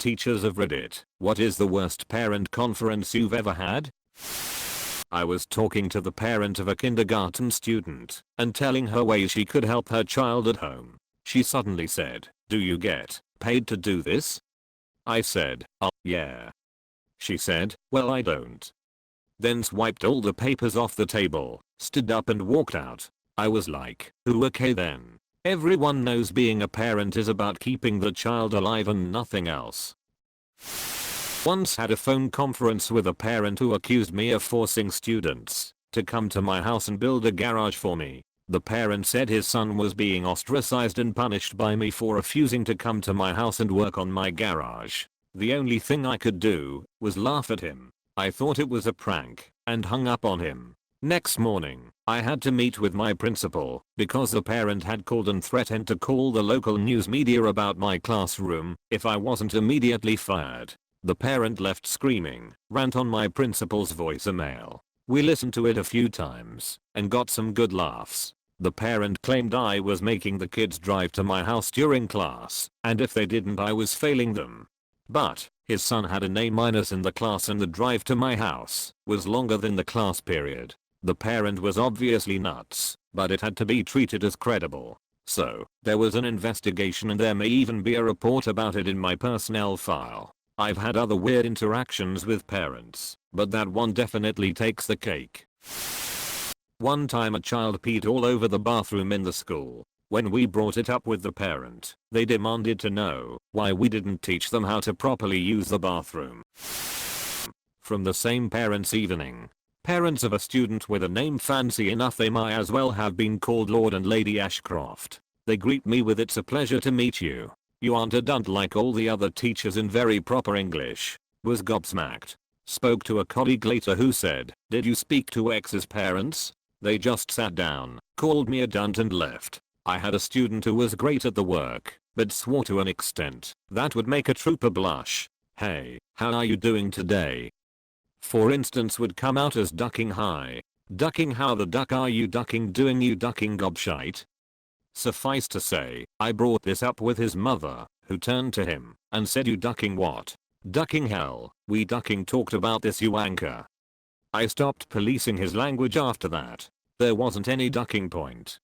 teachers of Reddit, what is the worst parent conference you've ever had? I was talking to the parent of a kindergarten student and telling her ways she could help her child at home. She suddenly said, "Do you get paid to do this?" I said, "Oh, yeah." She said, "Well, I don't." Then swiped all the papers off the table, stood up and walked out. I was like, "Ooh, okay then. Everyone knows being a parent is about keeping the child alive and nothing else." Once had a phone conference with a parent who accused me of forcing students to come to my house and build a garage for me. The parent said his son was being ostracized and punished by me for refusing to come to my house and work on my garage. The only thing I could do was laugh at him. I thought it was a prank and hung up on him. Next morning, I had to meet with my principal because the parent had called and threatened to call the local news media about my classroom if I wasn't immediately fired. The parent left screaming, rant on my principal's voicemail. We listened to it a few times and got some good laughs. The parent claimed I was making the kids drive to my house during class, and if they didn't I was failing them. But his son had an A- in the class and the drive to my house was longer than the class period. The parent was obviously nuts, but it had to be treated as credible. So, there was an investigation and there may even be a report about it in my personnel file. I've had other weird interactions with parents, but that one definitely takes the cake. One time a child peed all over the bathroom in the school. When we brought it up with the parent, they demanded to know why we didn't teach them how to properly use the bathroom. From the same parents' evening. Parents of a student with a name fancy enough they might as well have been called Lord and Lady Ashcroft. They greet me with "It's a pleasure to meet you. You aren't a dunt like all the other teachers" in very proper English. Was gobsmacked. Spoke to a colleague later who said, "Did you speak to X's parents?" They just sat down, called me a dunt and left. I had a student who was great at the work, but swore to an extent that would make a trooper blush. "Hey, how are you doing today?" For instance would come out as ducking high. Ducking how the duck are you ducking doing you ducking gobshite? Suffice to say, I brought this up with his mother, who turned to him and said, "You ducking what?" "Ducking hell, we ducking talked about this you anchor." I stopped policing his language after that. There wasn't any ducking point.